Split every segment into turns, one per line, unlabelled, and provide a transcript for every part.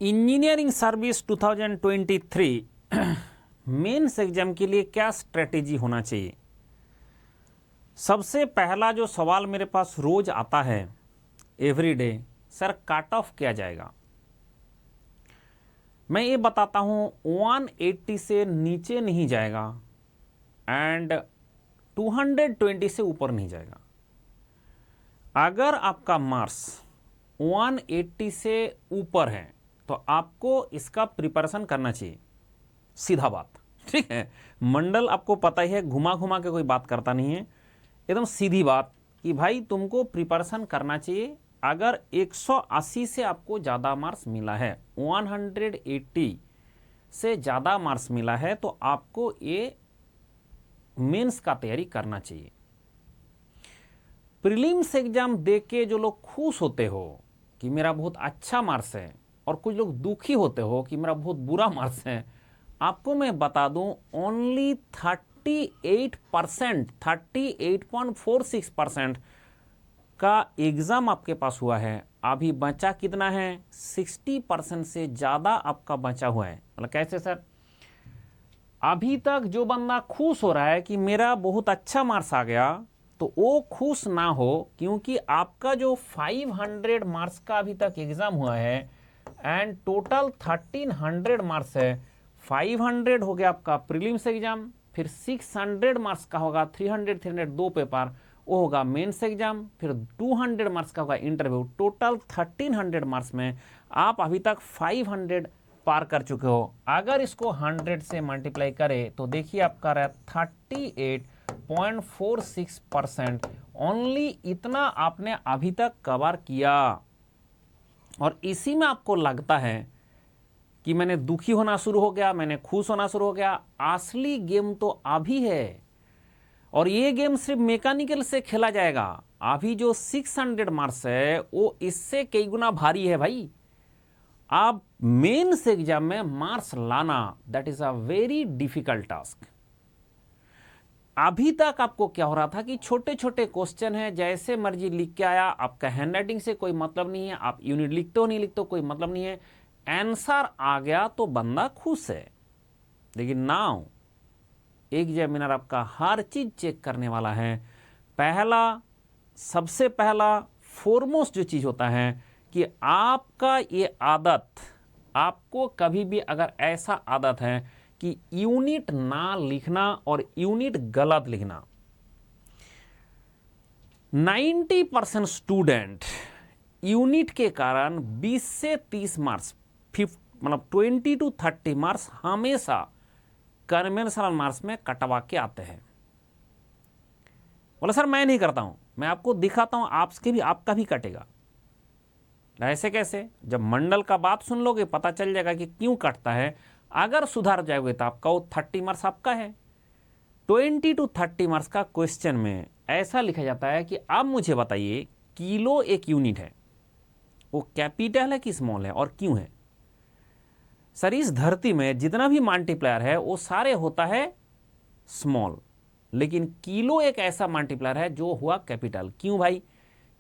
Engineering service 2023 mains exam के लिए क्या स्ट्रेटेजी होना चाहिए। सबसे पहला जो सवाल मेरे पास रोज आता है एवरीडे, सर कट ऑफ क्या जाएगा। मैं ये बताता हूं 180 से नीचे नहीं जाएगा एंड 220 से ऊपर नहीं जाएगा। अगर आपका मार्क्स 180 से ऊपर है तो आपको इसका प्रिपरेशन करना चाहिए, सीधा बात, ठीक है। मंडल आपको पता ही है, घुमा घुमा के कोई बात करता नहीं है, एकदम सीधी बात कि भाई तुमको प्रिपरेशन करना चाहिए। अगर 180 से आपको ज़्यादा मार्क्स मिला है, 180 से ज़्यादा मार्क्स मिला है तो आपको ये मेंस का तैयारी करना चाहिए। प्रीलिम्स एग्जाम देख के जो लोग खुश होते हो कि मेरा बहुत अच्छा मार्क्स है और कुछ लोग दुखी होते हो कि मेरा बहुत बुरा मार्क्स है, आपको मैं बता दूं ओनली 38%, 38.46% का एग्ज़ाम आपके पास हुआ है। अभी बचा कितना है, 60% से ज़्यादा आपका बचा हुआ है। मतलब कैसे सर, अभी तक जो बंदा खुश हो रहा है कि मेरा बहुत अच्छा मार्क्स आ गया, तो वो खुश ना हो, क्योंकि आपका जो 500 मार्क्स का अभी तक एग्ज़ाम हुआ है एंड टोटल 1300 मार्क्स है। 500 हो गया आपका प्रीलिम्स एग्जाम, फिर 600 मार्क्स का होगा 300 दो पेपर, वो होगा मेंस एग्जाम, फिर 200 मार्क्स का होगा इंटरव्यू। टोटल 1300 मार्क्स में आप अभी तक 500 पार कर चुके हो। अगर इसको 100 से मल्टीप्लाई करें तो देखिए आपका रहा 38.46%। ओनली इतना आपने अभी तक कवर किया और इसी में आपको लगता है कि मैंने दुखी होना शुरू हो गया, मैंने खुश होना शुरू हो गया। असली गेम तो अभी है और ये गेम सिर्फ मैकेनिकल से खेला जाएगा। अभी जो 600 मार्क्स है वो इससे कई गुना भारी है भाई। आप मेंस एग्जाम में मार्क्स लाना, that is a very difficult task. अभी तक आपको क्या हो रहा था कि छोटे छोटे क्वेश्चन है, जैसे मर्जी लिख के आया, आपका हैंडराइटिंग से कोई मतलब नहीं है, आप यूनिट लिखते हो नहीं लिखते हो कोई मतलब नहीं है, आंसर आ गया तो बंदा खुश है। लेकिन नाउ एग्जामिनर आपका हर चीज चेक करने वाला है। सबसे पहला फॉरमोस्ट जो चीज होता है कि आपका ये आदत, आपको कभी भी अगर ऐसा आदत है कि यूनिट ना लिखना और यूनिट गलत लिखना, 90% स्टूडेंट यूनिट के कारण 20 से 30 मार्क्स, मतलब 20 to 30 मार्क्स हमेशा कन्वेंशनल मार्क्स में कटवा के आते हैं। बोला सर मैं नहीं करता हूं, मैं आपको दिखाता हूं, आपका भी कटेगा। ऐसे कैसे, जब मंडल का बात सुन लोगे पता चल जाएगा कि क्यों कटता है। अगर सुधार जाओगे तो आपका वो 30 मार्क्स आपका है। 20 to 30 मार्क्स का क्वेश्चन में ऐसा लिखा जाता है कि अब मुझे बताइए किलो एक यूनिट है, वो कैपिटल है कि स्मॉल है और क्यों है। सर इस धरती में जितना भी मल्टीप्लायर है वो सारे होता है स्मॉल, लेकिन किलो एक ऐसा मल्टीप्लायर है जो हुआ कैपिटल। क्यों भाई,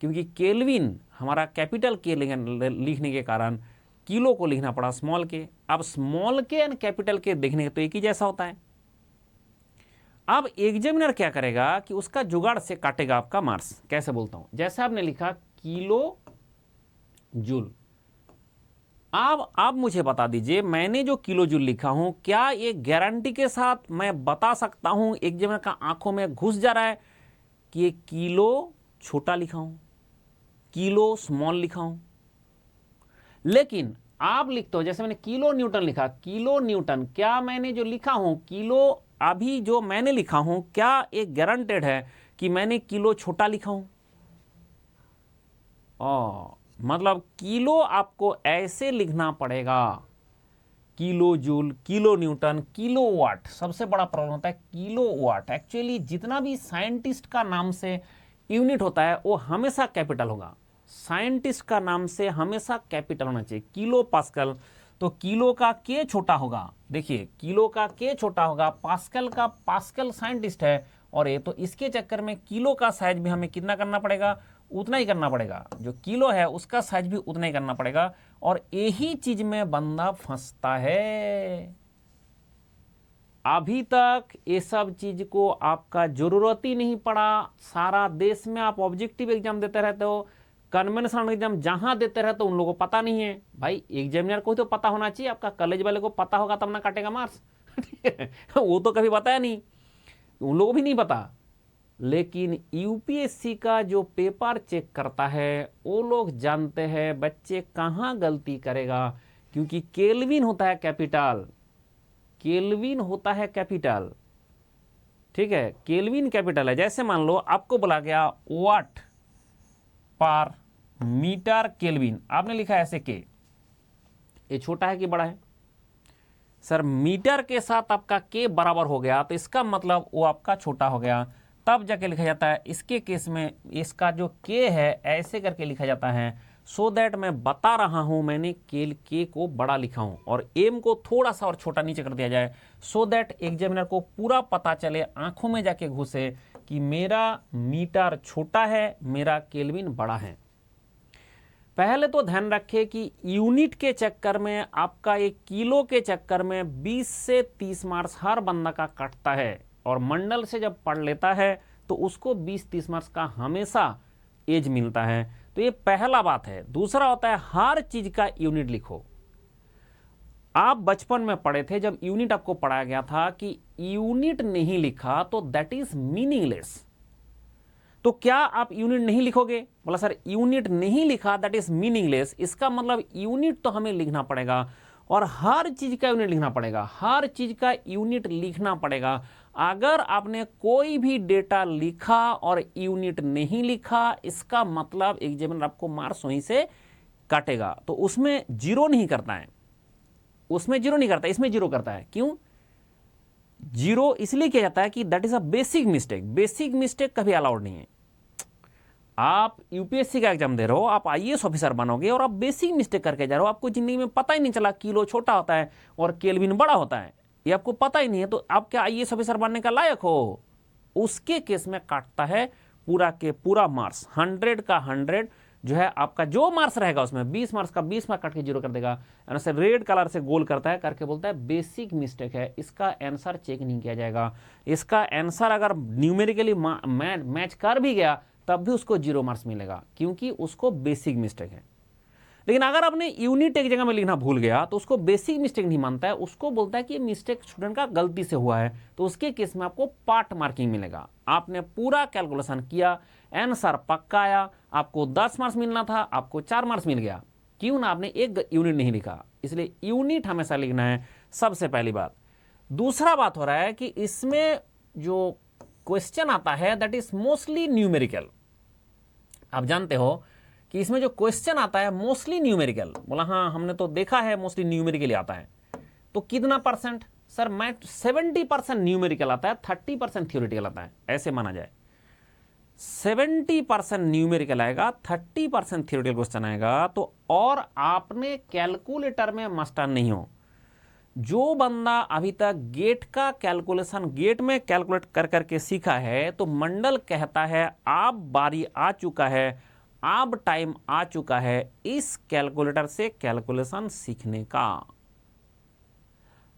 क्योंकि केल्विन हमारा कैपिटल के लिखने के कारण किलो को लिखना पड़ा स्मॉल के। अब स्मॉल के एंड कैपिटल के देखने तो एक ही जैसा होता है। अब एग्जामिनर क्या करेगा कि उसका जुगाड़ से काटेगा आपका मार्क्स। कैसे बोलता हूं, जैसे आपने लिखा किलो जूल, अब आप मुझे बता दीजिए मैंने जो किलो जूल लिखा हूं, क्या ये गारंटी के साथ मैं बता सकता हूं, एग्जामिनर का आंखों में घुस जा रहा है कि ये किलो छोटा लिखा हूं, किलो स्मॉल लिखा हूं। लेकिन आप लिखते हो, जैसे मैंने किलो न्यूटन लिखा, किलो न्यूटन, क्या मैंने जो लिखा हूं किलो, अभी जो मैंने लिखा हूं क्या एक गारंटेड है कि मैंने किलो छोटा लिखा हूं। मतलब किलो आपको ऐसे लिखना पड़ेगा, kilo joule, kilo newton, kilo watt. सबसे बड़ा प्रॉब्लम होता है किलो वाट। एक्चुअली जितना भी साइंटिस्ट का नाम से यूनिट होता है वो हमेशा कैपिटल होगा। साइंटिस्ट का नाम से हमेशा कैपिटल होना चाहिए। किलो पास्कल, तो किलो का के छोटा होगा, देखिए किलो का के छोटा होगा, पास्कल का, पास्कल साइंटिस्ट है, और ये तो इसके चक्कर में किलो का साइज भी हमें कितना करना पड़ेगा, उतना ही करना पड़ेगा, जो किलो है उसका साइज भी उतना ही करना पड़ेगा। और यही चीज में बंदा फंसता है। अभी तक ये सब चीज को आपका जरूरत ही नहीं पड़ा। सारा देश में आप ऑब्जेक्टिव एग्जाम देते रहते हो, कन्वेंशनल एग्जाम जहां देते रहते हो, उन लोगों को पता नहीं है। भाई एग्जामिनर को तो पता होना चाहिए, आपका कॉलेज वाले को पता होगा तब ना काटेगा मार्क्स। वो तो कभी बताया नहीं, उन लोगों को भी नहीं पता। लेकिन यूपीएससी का जो पेपर चेक करता है वो लोग जानते हैं बच्चे कहाँ गलती करेगा, क्योंकि केल्विन होता है कैपिटल, केल्विन होता है कैपिटल, ठीक है, केल्विन कैपिटल है। जैसे मान लो आपको बोला गया वाट पर मीटर केल्विन, आपने लिखा ऐसे के, ये छोटा है कि बड़ा है? सर मीटर के साथ आपका के बराबर हो गया तो इसका मतलब वो आपका छोटा हो गया, तब जाके लिखा जाता है। इसके केस में इसका जो के है ऐसे करके लिखा जाता है, सो दैट मैं बता रहा हूं मैंने के को बड़ा लिखा हूं और एम को थोड़ा सा और छोटा नीचे कर दिया जाए, सो दैट एग्जामिनर को पूरा पता चले, आंखों में जाके घुसे कि मेरा मीटर छोटा है, मेरा केल्विन बड़ा है। पहले तो ध्यान रखें कि यूनिट के चक्कर में आपका एक किलो के चक्कर में 20 से 30 मार्क्स हर बंदा का कटता है, और मंडल से जब पढ़ लेता है तो उसको 20-30 मार्क्स का हमेशा एज मिलता है। तो ये पहला बात है। दूसरा होता है हर चीज का यूनिट लिखो। आप बचपन में पढ़े थे जब यूनिट आपको पढ़ाया गया था कि यूनिट नहीं लिखा तो दैट इज मीनिंगलेस। तो क्या आप यूनिट नहीं लिखोगे? बोला सर यूनिट नहीं लिखा दैट इज मीनिंगलेस, इसका मतलब यूनिट तो हमें लिखना पड़ेगा और हर चीज का यूनिट लिखना पड़ेगा, हर चीज का यूनिट लिखना पड़ेगा। अगर आपने कोई भी डेटा लिखा और यूनिट नहीं लिखा, इसका मतलब एग्जामिनर आपको मार्क्स वहीं से काटेगा। तो उसमें जीरो नहीं करता है, उसमें जीरो नहीं करता, इसमें जीरो करता है। क्यों जीरो? इसलिए किया जाता है कि that is a basic mistake. Basic mistake कभी अलाउड नहीं है। आप यूपीएससी का एग्जाम दे रहे हो, आप आईएएस ऑफिसर बनोगे और आप बेसिक मिस्टेक करके जा रहे हो, आपको जिंदगी में पता ही नहीं चला किलो छोटा होता है और केल्विन बड़ा होता है, ये आपको पता ही नहीं है, तो आप क्या आईएएस ऑफिसर बनने का लायक हो? उसके केस में काटता है पूरा के पूरा मार्क्स, 100 का 100 जो है आपका जो मार्क्स रहेगा उसमें 20 मार्क्स का 20 मार्क्स काट के जीरो कर देगा। ऐसे रेड कलर से गोल करता है, करके बोलता है बेसिक मिस्टेक है, इसका आंसर चेक नहीं किया जाएगा। इसका आंसर अगर न्यूमेरिकली मैच कर भी गया तब भी उसको जीरो मार्क्स मिलेगा, क्योंकि उसको बेसिक मिस्टेक है। लेकिन अगर आपने यूनिट एक जगह में लिखना भूल गया तो उसको बेसिक मिस्टेक नहीं मानता है, उसको बोलता है कि मिस्टेक स्टूडेंट का गलती से हुआ है, तो उसके केस में आपको पार्ट मार्किंग मिलेगा। आपने पूरा कैलकुलेशन किया, आंसर पक्का आया, आपको 10 मार्क्स मिलना था, आपको 4 मार्क्स मिल गया। क्यों ना? आपने एक यूनिट नहीं लिखा। इसलिए यूनिट हमेशा लिखना है, सबसे पहली बात। दूसरा बात हो रहा है कि इसमें जो क्वेश्चन आता है दैट इज मोस्टली न्यूमेरिकल। आप जानते हो कि इसमें जो क्वेश्चन आता है मोस्टली न्यूमेरिकल। बोला हाँ हमने तो देखा है मोस्टली न्यूमेरिकल आता है। तो कितना परसेंट? सर मैं 70% न्यूमेरिकल आता है, 30% थ्योरेटिकल आता है, ऐसे माना जाए। 70% न्यूमेरिकल आएगा, 30% थ्योरेटिकल क्वेश्चन आएगा। तो और आपने कैलकुलेटर में मास्टर नहीं हो। जो बंदा अभी तक गेट का कैलकुलेशन गेट में कैलकुलेट कर करके सीखा है, तो मंडल कहता है आप बारी आ चुका है, अब टाइम आ चुका है इस कैलकुलेटर से कैलकुलेशन सीखने का।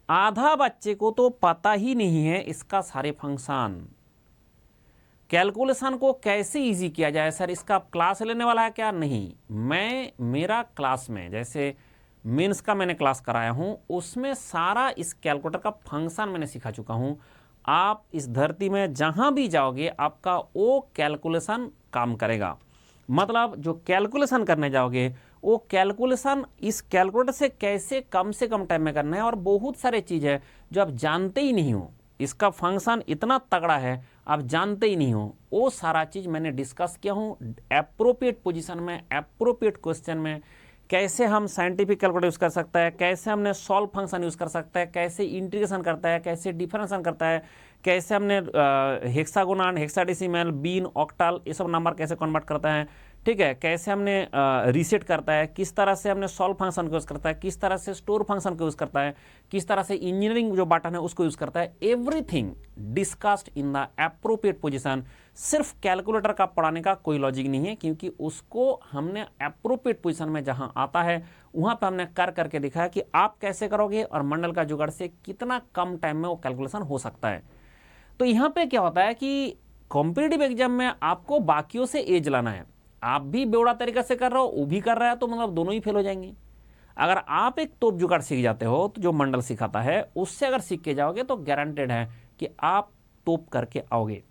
आधा बच्चे को तो पता ही नहीं है इसका सारे फंक्शन, कैलकुलेशन को कैसे इजी किया जाए। सर इसका क्लास लेने वाला है क्या? नहीं, मैं मेरा क्लास में जैसे मेंस का मैंने क्लास कराया हूं, उसमें सारा इस कैलकुलेटर का फंक्शन मैंने सिखा चुका हूं। आप इस धरती में जहां भी जाओगे आपका वो कैलकुलेशन काम करेगा। मतलब जो कैलकुलेशन करने जाओगे वो कैलकुलेशन इस कैलकुलेटर से कम टाइम में करना है। और बहुत सारे चीज़ है जो आप जानते ही नहीं हो, इसका फंक्शन इतना तगड़ा है आप जानते ही नहीं हो, वो सारा चीज़ मैंने डिस्कस किया हूँ एप्रोप्रिएट पोजीशन में, एप्रोप्रिएट क्वेश्चन में। कैसे हम साइंटिफिक कैलकुलेटर यूज़ कर सकता है, कैसे हमने सॉल्व फंक्शन यूज़ कर सकता है, कैसे इंटीग्रेशन करता है, कैसे डिफरेंशिएशन करता है, कैसे हमने हेक्सागोनल, हेक्साडेसिमल, बीन, ऑक्टल ये सब नंबर कैसे कन्वर्ट करता है, ठीक है, कैसे हमने रीसेट करता है, किस तरह से हमने सॉल्व फंक्शन को यूज़ करता है, किस तरह से स्टोर फंक्शन को यूज़ करता है, किस तरह से इंजीनियरिंग जो बटन है उसको यूज़ करता है। Everything discussed in the appropriate position सिर्फ कैलकुलेटर का पढ़ाने का कोई लॉजिक नहीं है, क्योंकि उसको हमने एप्रोप्रिएट पोजीशन में जहां आता है वहां पे हमने कर करके दिखाया कि आप कैसे करोगे और मंडल का जुगाड़ से कितना कम टाइम में वो कैलकुलेशन हो सकता है। तो यहाँ पे क्या होता है कि कॉम्पिटिटिव एग्जाम में आपको बाकियों से एज लाना है। आप भी बेवड़ा तरीके से कर रहे हो, वो भी कर रहा है, तो मतलब दोनों ही फेल हो जाएंगे। अगर आप एक तोप जुगाड़ सीख जाते हो तो जो मंडल सिखाता है उससे अगर सीख के जाओगे तो गारंटेड है कि आप तोप करके आओगे।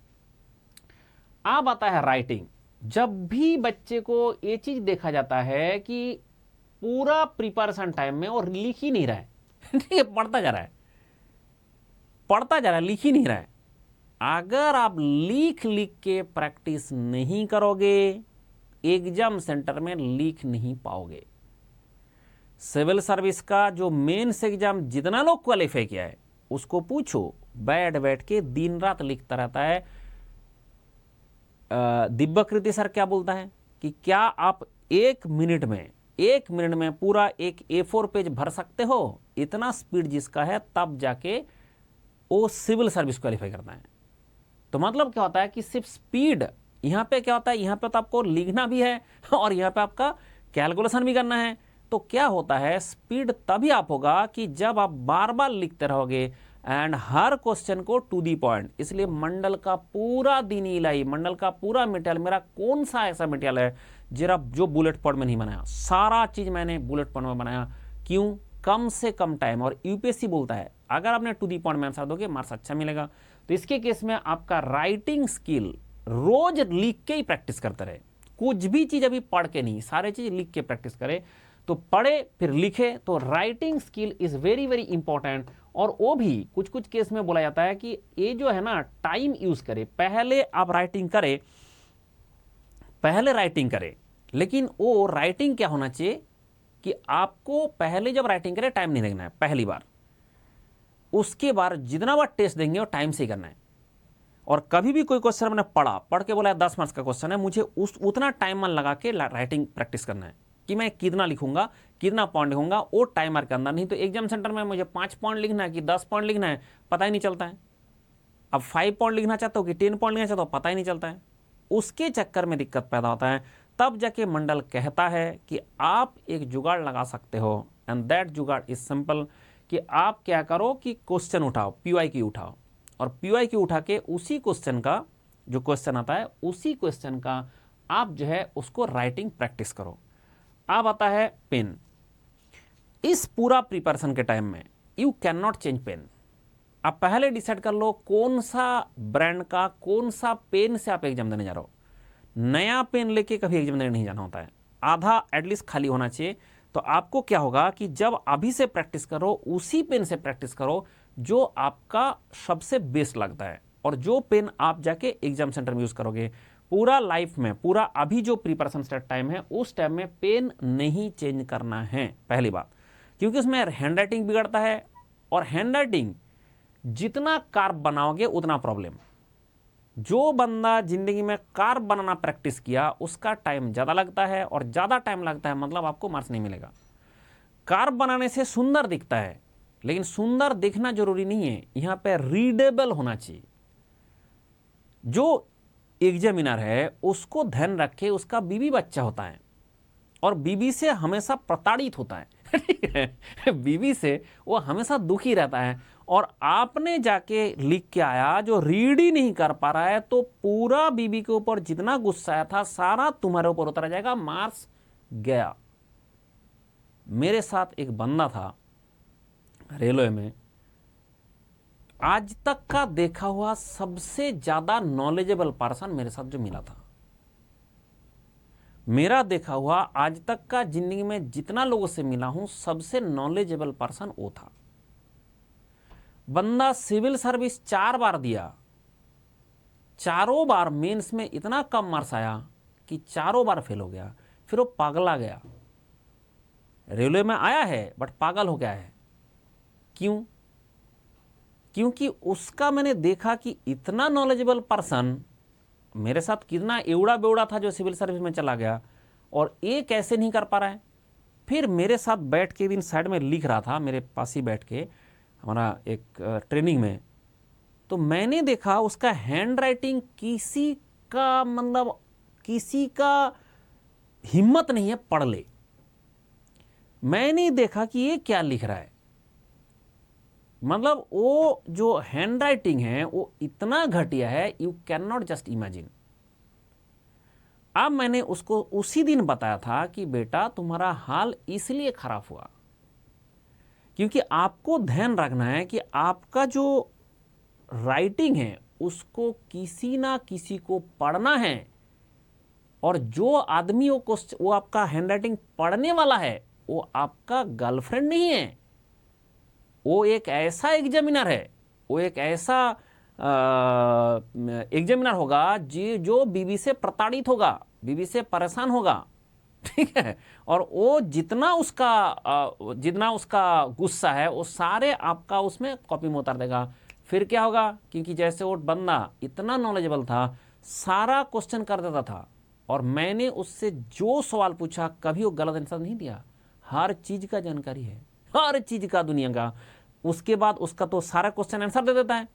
अब आता है राइटिंग। जब भी बच्चे को ये चीज देखा जाता है कि पूरा प्रिपरेशन टाइम में और लिख ही नहीं रहा है पढ़ता जा रहा है, पढ़ता जा रहा है, लिख ही नहीं रहा है। अगर आप लिख लिख के प्रैक्टिस नहीं करोगे एग्जाम सेंटर में लिख नहीं पाओगे। सिविल सर्विस का जो मेंस एग्जाम जितना लोग क्वालिफाई किया है उसको पूछो, बैठ बैठ के दिन रात लिखता रहता है। दिव्यकृति सर क्या बोलता है कि क्या आप एक मिनट में पूरा एक A4 पेज भर सकते हो? इतना स्पीड जिसका है तब जाके वो सिविल सर्विस क्वालिफाई करता है। तो मतलब क्या होता है कि सिर्फ स्पीड, यहां पे क्या होता है, यहां पे तो आपको लिखना भी है और यहां पे आपका कैलकुलेशन भी करना है। तो क्या होता है, स्पीड तभी आप होगा कि जब आप बार बार लिखते रहोगे एंड हर क्वेश्चन को टू दी पॉइंट। इसलिए मंडल का पूरा दीनी इलाही, मंडल का पूरा मटेरियल, मेरा कौन सा ऐसा मटेरियल है जरा जो बुलेट पॉइंट में नहीं बनाया? सारा चीज मैंने बुलेट पॉइंट में बनाया। क्यों? कम से कम टाइम। और यूपीएससी बोलता है अगर आपने टू दी पॉइंट में आंसर दोगे मार्क्स अच्छा मिलेगा। तो इसके केस में आपका राइटिंग स्किल रोज लिख के ही प्रैक्टिस करते रहे। कुछ भी चीज अभी पढ़ के नहीं, सारे चीज लिख के प्रैक्टिस करे। तो पढ़े फिर लिखे, तो writing skill is very very important. और वो भी कुछ कुछ केस में बोला जाता है कि ये जो है ना टाइम यूज करे। पहले आप राइटिंग करें, पहले राइटिंग करें, लेकिन वो राइटिंग क्या होना चाहिए कि आपको पहले जब राइटिंग करें टाइम नहीं लगना है पहली बार। उसके बाद जितना बार टेस्ट देंगे वो टाइम से ही करना है। और कभी भी कोई क्वेश्चन मैंने पढ़ के बोला 10 मार्क्स का क्वेश्चन है, मुझे उतना टाइम मन लगा के राइटिंग प्रैक्टिस करना है कि मैं कितना लिखूंगा, कितना पॉइंट लिखूंगा, वो टाइमर के अंदर। नहीं तो एग्जाम सेंटर में मुझे 5 पॉइंट लिखना है कि 10 पॉइंट लिखना है, पता ही नहीं चलता है। अब 5 पॉइंट लिखना चाहता हो कि 10 पॉइंट लिखना चाहता हो, पता ही नहीं चलता है। उसके चक्कर में दिक्कत पैदा होता है। तब जाके मंडल कहता है कि आप एक जुगाड़ लगा सकते हो, एंड दैट जुगाड़ इज सिंपल, कि आप क्या करो कि क्वेश्चन उठाओ, PYQ उठाओ, और PYQ उठा के उसी क्वेश्चन का जो क्वेश्चन आता है उसी क्वेश्चन का आप जो है उसको राइटिंग प्रैक्टिस करो। अब आता है पेन। इस पूरा प्रिपरेशन के टाइम में you can not change pen. आप पहले डिसाइड कर लो कौन सा ब्रांड का कौन सा पेन से आप एग्जाम देने जा रहे हो। नया पेन लेके कभी एग्जाम देने नहीं जाना होता है, आधा एटलीस्ट खाली होना चाहिए। तो आपको क्या होगा कि जब अभी से प्रैक्टिस करो उसी पेन से प्रैक्टिस करो जो आपका सबसे बेस्ट लगता है, और जो पेन आप जाके एग्जाम सेंटर में यूज करोगे। पूरा लाइफ में, पूरा अभी जो प्रिपरेशन स्टार्ट टाइम है उस टाइम में पेन नहीं चेंज करना है, पहली बात, क्योंकि उसमें हैंड राइटिंग बिगड़ता है। और हैंड राइटिंग जितना कार्ब बनाओगे उतना प्रॉब्लम। जो बंदा जिंदगी में कार्ब बनाना प्रैक्टिस किया उसका टाइम ज़्यादा लगता है, और ज़्यादा टाइम लगता है मतलब आपको मार्क्स नहीं मिलेगा। कार्ब बनाने से सुंदर दिखता है, लेकिन सुंदर दिखना जरूरी नहीं है, यहाँ पे रीडेबल होना चाहिए। जो एग्जामिनर है उसको ध्यान रखे, उसका बीबी बच्चा होता है और बीबी से हमेशा प्रताड़ित होता है ठीक है, बीबी से वो हमेशा दुखी रहता है। और आपने जाके लिख के आया जो रीड ही नहीं कर पा रहा है, तो पूरा बीबी के ऊपर जितना गुस्सा आया था सारा तुम्हारे ऊपर उतर जाएगा, मार्क्स गया। मेरे साथ एक बंदा था रेलवे में, आज तक का देखा हुआ सबसे ज्यादा नॉलेजेबल पर्सन मेरे साथ जो मिला था। मेरा देखा हुआ आज तक का जिंदगी में जितना लोगों से मिला हूं सबसे नॉलेजेबल पर्सन वो था। बंदा सिविल सर्विस 4 बार दिया, चारों बार मेंस में इतना कम मार्क्स आया कि चारों बार फेल हो गया। फिर वो पागला गया, रेलवे में आया है बट पागल हो गया है। क्यों? क्योंकि उसका मैंने देखा कि इतना नॉलेजेबल पर्सन मेरे साथ कितना एवड़ा बेवड़ा था जो सिविल सर्विस में चला गया, और ये कैसे नहीं कर पा रहा है। फिर मेरे साथ बैठ के दिन साइड में लिख रहा था, मेरे पास ही बैठ के हमारा एक ट्रेनिंग में, तो मैंने देखा उसका हैंड राइटिंग किसी आपका मतलब किसी का हिम्मत नहीं है पढ़ ले। मैंने देखा कि ये क्या लिख रहा है, मतलब वो जो हैंड राइटिंग है वो इतना घटिया है, you can not just imagine. अब मैंने उसको उसी दिन बताया था कि बेटा तुम्हारा हाल इसलिए खराब हुआ क्योंकि आपको ध्यान रखना है कि आपका जो राइटिंग है उसको किसी ना किसी को पढ़ना है, और जो आदमी वो आपका हैंड राइटिंग पढ़ने वाला है वो आपका गर्लफ्रेंड नहीं है, वो एक ऐसा एग्जामिनर है, वो एक ऐसा एग्जामिनर होगा जो बीवी से प्रताड़ित होगा, बीवी से परेशान होगा, ठीक है। और वो जितना उसका गुस्सा है वो सारे आपका उसमें कॉपी में उतार देगा। फिर क्या होगा, क्योंकि जैसे वो बंदा इतना नॉलेजेबल था, सारा क्वेश्चन कर देता था, और मैंने उससे जो सवाल पूछा कभी वो गलत आंसर नहीं दिया, हर चीज का जानकारी है, हर चीज का दुनिया का। उसके बाद उसका तो सारा क्वेश्चन आंसर दे देता है।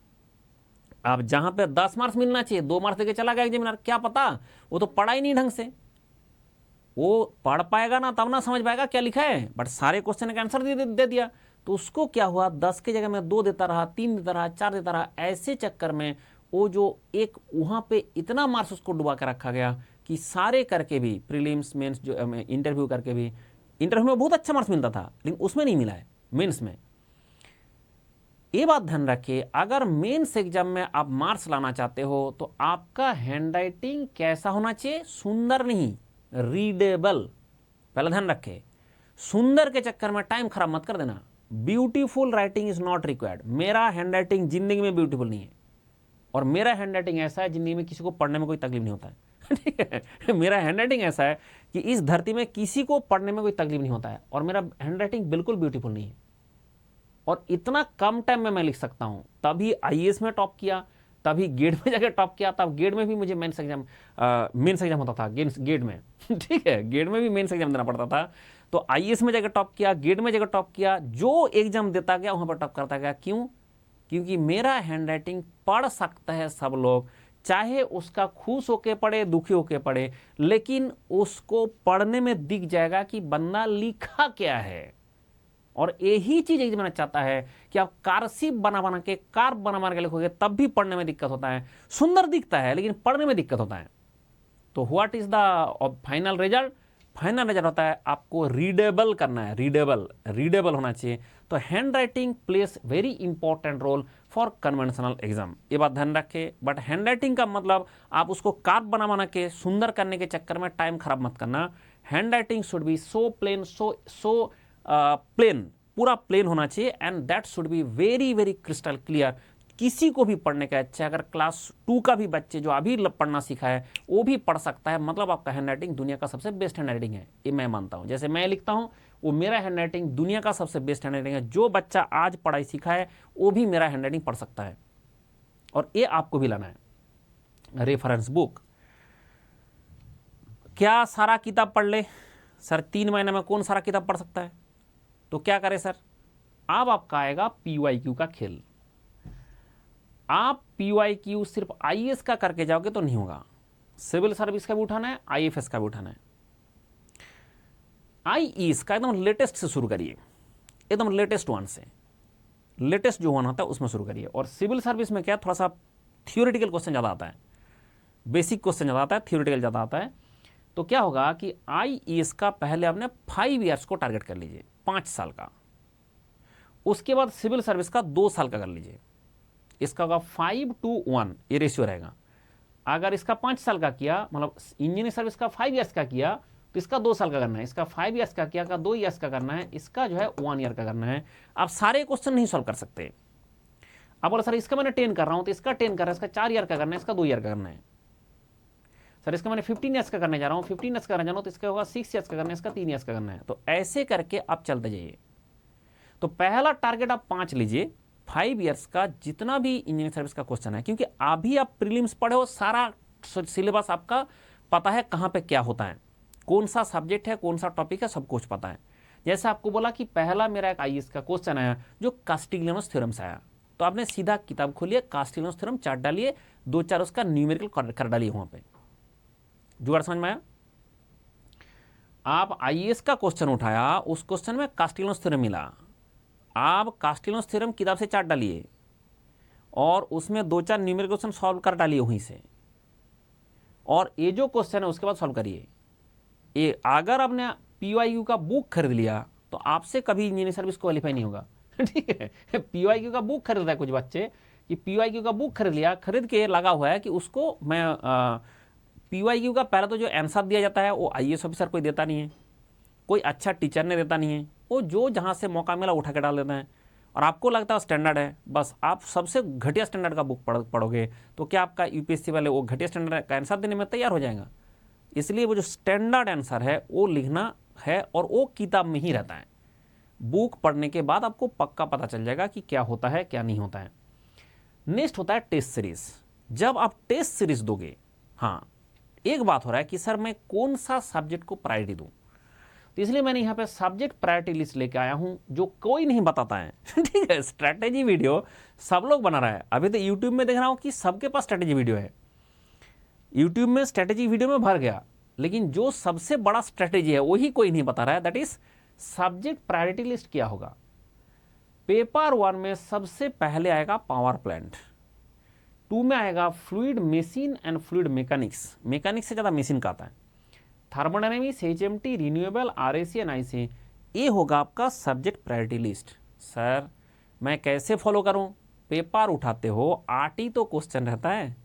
अब जहां पे 10 मार्क्स मिलना चाहिए 2 मार्क्स देके चला गया एग्जामिनर, क्या पता, वो तो पढ़ा ही नहीं ढंग से। वो पढ़ पाएगा ना तब ना समझ पाएगा क्या लिखा है, बट सारे क्वेश्चन का आंसर दे दिया। तो उसको क्या हुआ, 10 की जगह में 2 देता रहा, 3 देता रहा, 4 देता रहा। ऐसे चक्कर में वो जो एक वहां पे इतना मार्क्स उसको डुबा के रखा गया कि सारे करके भी, प्रीलिम्स मेंस जो इंटरव्यू करके भी, इंटरव्यू में बहुत अच्छा मार्क्स मिलता था लेकिन उसमें नहीं मिला है, मेंस में। ये बात ध्यान रखिए, अगर मेंस एग्जाम में आप मार्क्स लाना चाहते हो तो आपका हैंड राइटिंग कैसा होना चाहिए, सुंदर नहीं, रीडेबल। पहले ध्यान रखे, सुंदर के चक्कर में टाइम खराब मत कर देना। Beautiful writing is not required. मेरा हैंड राइटिंग जिंदगी में ब्यूटीफुल नहीं है, और मेरा हैंड राइटिंग ऐसा है जिंदगी में किसी को पढ़ने में कोई तकलीफ नहीं होता है, ठीक है। मेरा हैंड राइटिंग ऐसा है कि इस धरती में किसी को पढ़ने में कोई तकलीफ नहीं होता है, और मेरा हैंड राइटिंग बिल्कुल ब्यूटीफुल नहीं है, और इतना कम टाइम में मैं लिख सकता हूं। तभी आईएएस में टॉप किया, तभी गेट में जाकर टॉप किया, तब गेट में भी मुझे मेंस एग्जाम होता था, गेट में, ठीक है, गेट में भी मेंस एग्जाम देना पड़ता था। तो आईएएस में जाकर टॉप किया, गेट में जाकर टॉप किया, जो एग्जाम देता गया वहां पर टॉप करता गया। क्यों? क्योंकि मेरा हैंड राइटिंग पढ़ सकता है सब लोग, चाहे उसका खुश होके पढ़े, दुखी होके पढ़े, लेकिन उसको पढ़ने में दिख जाएगा कि बंदा लिखा क्या है। और यही चीज एग्जामिनर चाहता है कि आप कारसीप बना के, कार बना के लिखोगे तब भी पढ़ने में दिक्कत होता है। सुंदर दिखता है लेकिन पढ़ने में दिक्कत होता है। तो what is the final result? Final result होता है आपको रीडेबल करना है, रीडेबल होना चाहिए। तो handwriting plays very important role for conventional exam, ये बात ध्यान रखे। बट हैंड राइटिंग का मतलब आप उसको कार्प बना के सुंदर करने के चक्कर में टाइम खराब मत करना। Handwriting should be so plain, so plain, पूरा प्लेन होना चाहिए, and that should be very very crystal clear. किसी को भी पढ़ने का अच्छा, अगर क्लास 2 का भी बच्चे जो अभी पढ़ना सीखा है वो भी पढ़ सकता है, मतलब आपका हैंड राइटिंग दुनिया का सबसे बेस्ट हैंड राइटिंग है, ये मैं मानता हूं। जैसे मैं लिखता हूं वो मेरा हैंड राइटिंग दुनिया का सबसे बेस्ट हैंड राइटिंग है। जो बच्चा आज पढ़ाई सीखा है वो भी मेरा हैंड राइटिंग पढ़ सकता है, और ये आपको भी लाना है। रेफरेंस बुक, क्या सारा किताब पढ़ ले? सर 3 महीने में कौन सारा किताब पढ़ सकता है? तो क्या करें सर, अब आपका आएगा पीवाईक्यू का खेल। आप पीवाईक्यू सिर्फ आईएएस का करके जाओगे तो नहीं होगा, सिविल सर्विस का भी उठाना है, आईएफएस का भी उठाना है। आईईएस का एकदम लेटेस्ट से शुरू करिए, एकदम लेटेस्ट वन से, लेटेस्ट जो वन होता है उसमें शुरू करिए। और सिविल सर्विस में क्या, थोड़ा सा थियोरेटिकल क्वेश्चन ज़्यादा आता है, बेसिक क्वेश्चन ज़्यादा आता है, थियोरेटिकल ज़्यादा आता है। तो क्या होगा कि आईईएस का पहले आपने 5 ईयर्स को टारगेट कर लीजिए, 5 साल का। उसके बाद सिविल सर्विस का 2 साल का कर लीजिए। इसका होगा 5:1, ये रेशियो रहेगा। अगर इसका 5 साल का किया, मतलब इंजीनियरिंग सर्विस का 5 ईयर्स का किया, तो इसका 2 साल का करना है। इसका 5 ईयर्स का किया, का 2 ईयर्स का करना है, इसका जो है 1 ईयर का करना है। आप सारे क्वेश्चन नहीं सॉल्व कर सकते। अब बोला सर इसका मैंने 10 कर रहा हूं, तो इसका 10 कर रहा है, इसका 4 ईयर का करना है, इसका 2 ईयर का करना है। सर इसका मैंने 15 ईयर्स का करने जा रहा हूँ, 15 ईयर्स का करने जा रहा हूँ, तो इसका होगा 6 ईयर्स का करना है, इसका 3 ईयर्स का करना है। तो ऐसे करके आप चलते जाइए। तो पहला टारगेट आप 5 लीजिए, 5 ईयर्स का जितना भी इंजीनियरिंग सर्विस का क्वेश्चन है, क्योंकि अभी आप प्रीलिम्स पढ़े हो, सारा सिलेबस आपका पता है, कहाँ पे क्या होता है, कौन सा सब्जेक्ट है, कौन सा टॉपिक है, सब कुछ पता है। जैसे आपको बोला कि पहला मेरा एक आईएएस का क्वेश्चन आया जो कास्टिग्लियानोस थ्योरम से आया, तो तो आपने सीधा किताब खोलिए, कास्टिलियन थ्योरम चार्ट डालिए, 2-4 उसका न्यूमेरिकल कर डालिए वहां पे। जुगाड़ समझ में आया? आप आईएएस का क्वेश्चन उठाया, उस क्वेश्चन में कास्टिलियन थ्योरम मिला, आप कास्टिलियन थ्योरम किताब से चार्ट डालिए और उसमें 2-4 न्यूमेरिकल क्वेश्चन सॉल्व कर डालिए वहीं से, और ये जो क्वेश्चन है उसके बाद सॉल्व करिए। ये अगर आपने पीवाईक्यू का बुक खरीद लिया तो आपसे कभी इंजीनियरिंग सर्विस क्वालिफाई नहीं होगा। ठीक है, पीवाईक्यू का बुक खरीद रहा है कुछ बच्चे कि पीवाईक्यू का बुक खरीद लिया, खरीद के लगा हुआ है कि उसको मैं पीवाईक्यू का पहला तो जो आंसर दिया जाता है वो आईएएस ऑफिसर कोई देता नहीं है, कोई अच्छा टीचर ने देता नहीं है, वो जो जहाँ से मौका मिला उठा के डाल देता है, और आपको लगता है स्टैंडर्ड है, बस आप सबसे घटिया स्टैंडर्ड का बुक पढ़ोगे तो क्या आपका यूपीएससी वाले वो घटिया स्टैंडर्ड का आंसर देने में तैयार हो जाएगा? इसलिए वो जो स्टैंडर्ड आंसर है वो लिखना है, और वो किताब में ही रहता है। बुक पढ़ने के बाद आपको पक्का पता चल जाएगा कि क्या होता है क्या नहीं होता है। नेक्स्ट होता है टेस्ट सीरीज। जब आप टेस्ट सीरीज दोगे, हाँ एक बात हो रहा है कि सर मैं कौन सा सब्जेक्ट को प्रायोरिटी दूं, तो इसलिए मैंने यहाँ पे सब्जेक्ट प्रायोरिटी लिस्ट लेके आया हूं जो कोई नहीं बताता है। ठीक है, स्ट्रैटेजी वीडियो सब लोग बना रहा है। अभी तो यूट्यूब में देख रहा हूं कि सबके पास स्ट्रैटेजी वीडियो है, यूट्यूब में स्ट्रैटेजी वीडियो में भर गया, लेकिन जो सबसे बड़ा स्ट्रैटेजी है वही कोई नहीं बता रहा है, that is subject priority list क्या होगा। पेपर 1 में सबसे पहले आएगा पावर प्लांट, 2 में आएगा fluid machine and fluid mechanics, mechanics से ज़्यादा मशीन का आता है, thermodynamics, HMT, renewable, RAC and IC. ये होगा आपका सब्जेक्ट प्रायोरिटी लिस्ट। सर मैं कैसे फॉलो करूं? पेपर उठाते हो, 8 ही तो क्वेश्चन रहता है,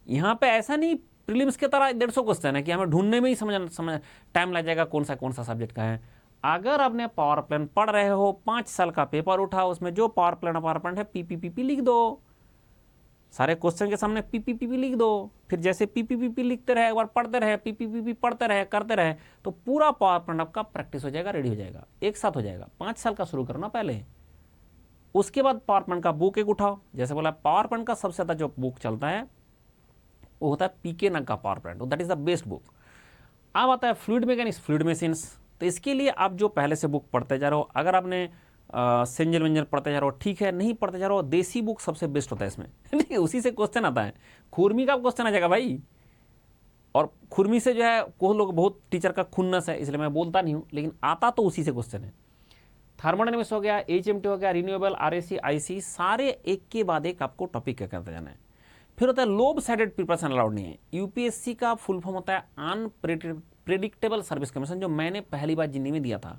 यहाँ पे ऐसा नहीं प्रीलिम्स की तरह 150 क्वेश्चन है कि हमें ढूंढने में ही समझ टाइम लग जाएगा कौन सा सब्जेक्ट का है। अगर आपने पावर प्लांट पढ़ रहे हो, 5 साल का पेपर उठाओ, उसमें जो पावर प्लांट है पीपीपीपी लिख दो, सारे क्वेश्चन के सामने पीपीपीपी लिख दो, फिर जैसे पीपीपीपी लिखते रहे, एक बार पढ़ते रहे, पीपीपीपी पढ़ते रहे, करते रहे, तो पूरा पावर प्लांट आपका प्रैक्टिस हो जाएगा, रेडी हो जाएगा, एक साथ हो जाएगा। 5 साल का शुरू करना पहले, उसके बाद पावर प्लांट का बुक एक उठाओ। जैसे बोला पावर प्लांट का सबसे ज़्यादा जो बुक चलता है वो होता है पीके नग का power plant, that is the best book. अब आता है फ्लूइड मैकेनिक्स, फ्लूइड मशीन्स। तो इसके लिए आप जो पहले से बुक पढ़ते जा रहे हो, अगर आपने सेंजल वेंजल पढ़ते जा रहे हो ठीक है, नहीं पढ़ते जा रहे हो, देसी बुक सबसे बेस्ट होता है इसमें। ठीक है, उसी से क्वेश्चन आता है, खुरमी का क्वेश्चन आ जाएगा भाई, और खुरमी से जो है कोई लोग बहुत टीचर का खुन्नस है इसलिए मैं बोलता नहीं हूँ, लेकिन आता तो उसी से क्वेश्चन है। थर्मोडायनेमिक्स हो गया, एचएमटी हो गया, रिन्यूएबल, आरएसी, आईसी, सारे एक के बाद एक आपको टॉपिक क्या करते जाना है। फिर होता है लोब साइडेड प्रिपरेशन अलाउड नहीं है। यूपीएससी का फुल फॉर्म होता है अनप्रेडिक्टेबल सर्विस कमीशन, जो मैंने पहली बार जिंदगी में दिया था।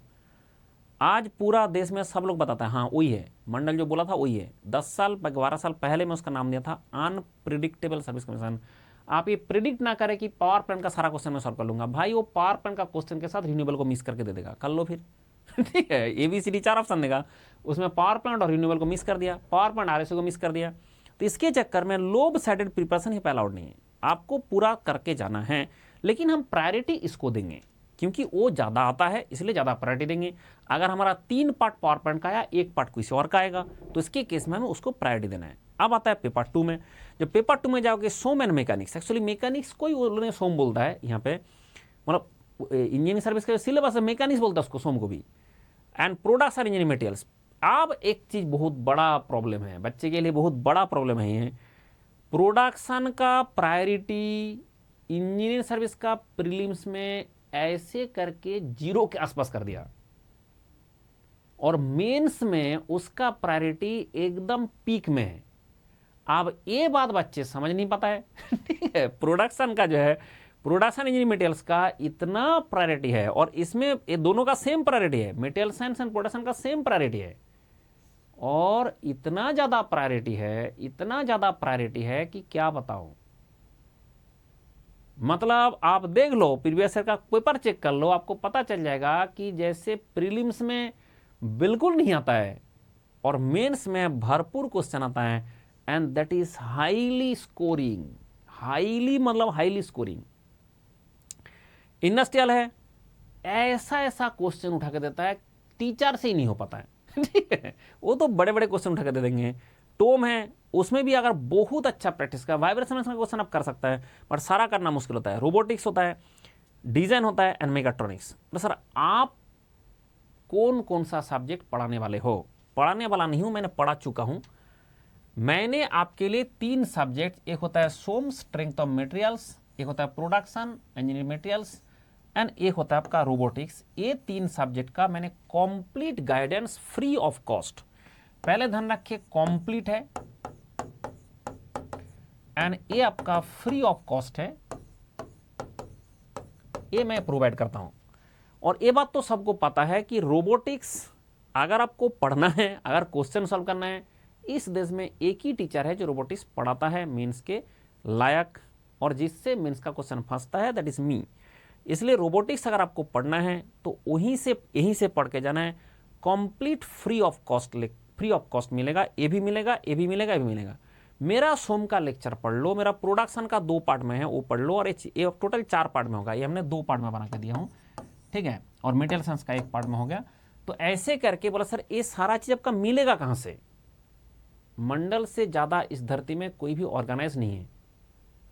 आज पूरा देश में सब लोग बताता है, हाँ वही है, मंडल जो बोला था वही है। 10 साल 12 साल पहले मैं उसका नाम दिया था अनप्रेडिक्टेबल सर्विस कमीशन। आप ये प्रिडिक्ट ना करें कि पावर प्लांट का सारा क्वेश्चन मैं सॉल्व कर लूंगा, भाई वो पावर प्लांट का क्वेश्चन के साथ रिन्यूएबल को मिस करके दे देगा, कर लो फिर। ठीक है, ABCD 4 ऑप्शन देगा, उसमें पावर प्लांट और रिन्यूएबल को मिस कर दिया, पावर प्लांट आरएसओ को मिस कर दिया। तो इसके चक्कर में लोब साइडेड प्रिपरेशन ही अलाउड नहीं है, आपको पूरा करके जाना है। लेकिन हम प्रायोरिटी इसको देंगे क्योंकि वो ज़्यादा आता है, इसलिए ज़्यादा प्रायोरिटी देंगे। अगर हमारा 3 पार्ट पावर प्लांट का आया, 1 पार्ट किसी और का आएगा, तो इसके केस में हमें उसको प्रायोरिटी देना है। अब आता है पेपर 2 में। जब पेपर 2 में जाओगे, सोम एंड मैकेनिक्स, एक्चुअली मैकेनिक्स कोई उन्होंने सोम बोलता है यहाँ पे, मतलब इंजीनियरिंग सर्विस का सिलेबस है मैकेनिक्स बोलता है उसको, सोम को भी, एंड प्रोडक्ट्स और इंजीनियरिंग मटेरियल्स। अब एक चीज़ बहुत बड़ा प्रॉब्लम है, बच्चे के लिए बहुत बड़ा प्रॉब्लम है ये, प्रोडक्शन का प्रायोरिटी इंजीनियरिंग सर्विस का प्रीलिम्स में ऐसे करके 0 के आसपास कर दिया, और मेंस में उसका प्रायोरिटी एकदम पीक में है। अब ये बात बच्चे समझ नहीं पाता है। ठीक है, प्रोडक्शन का जो है, प्रोडक्शन इंजीनियरिंग मटेरियल्स का इतना प्रायोरिटी है, और इसमें ये दोनों का सेम प्रायोरिटी है, मटेरियल साइंस एंड प्रोडक्शन का सेम प्रायोरिटी है, और इतना ज़्यादा प्रायोरिटी है, इतना ज़्यादा प्रायोरिटी है कि क्या बताऊं। मतलब आप देख लो, प्रीवियस ईयर का पेपर चेक कर लो, आपको पता चल जाएगा कि जैसे प्रीलिम्स में बिल्कुल नहीं आता है और मेंस में भरपूर क्वेश्चन आता है, and that is highly scoring, highly मतलब हाईली स्कोरिंग। इंडस्ट्रियल है, ऐसा ऐसा क्वेश्चन उठा के देता है, टीचर से ही नहीं हो पाता है। ठीक है, वो तो बड़े बड़े क्वेश्चन उठा के दे देंगे। टोम है, उसमें भी अगर बहुत अच्छा प्रैक्टिस का वाइब्रेशन का क्वेश्चन आप कर सकता है, पर सारा करना मुश्किल होता है। रोबोटिक्स होता है, डिजाइन होता है, एंड मेगाट्रॉनिक्स। तो सर आप कौन कौन सा सब्जेक्ट पढ़ाने वाले हो? पढ़ाने वाला नहीं हूं, मैंने पढ़ा चुका हूं। मैंने आपके लिए 3 सब्जेक्ट, एक होता है सोम स्ट्रेंथ ऑफ मटेरियल्स, एक होता है प्रोडक्शन इंजीनियरिंग मटेरियल्स एंड एक होता है आपका रोबोटिक्स। ये 3 सब्जेक्ट का मैंने complete guidance free of cost, पहले ध्यान रखिए कंप्लीट है एंड ये आपका फ्री ऑफ कॉस्ट है, ये मैं प्रोवाइड करता हूं। और ये बात तो सबको पता है कि रोबोटिक्स अगर आपको पढ़ना है, अगर क्वेश्चन सॉल्व करना है, इस देश में एक ही टीचर है जो रोबोटिक्स पढ़ाता है मेंस के लायक, और जिससे मेंस का क्वेश्चन फंसता है, दैट इज मी। इसलिए रोबोटिक्स अगर आपको पढ़ना है तो यहीं से पढ़ के जाना है, कंप्लीट फ्री ऑफ कॉस्ट मिलेगा, ये भी मिलेगा, ये भी मिलेगा, ये भी मिलेगा। मेरा सोम का लेक्चर पढ़ लो, मेरा प्रोडक्शन का 2 पार्ट में है वो पढ़ लो, और ये टोटल 4 पार्ट में होगा, ये हमने 2 पार्ट में बना कर दिया हूँ, ठीक है, और मटेरियल साइंस का 1 पार्ट में हो गया। तो ऐसे करके बोला सर ये सारा चीज आपका मिलेगा कहां से? मंडल से ज्यादा इस धरती में कोई भी ऑर्गेनाइज नहीं है,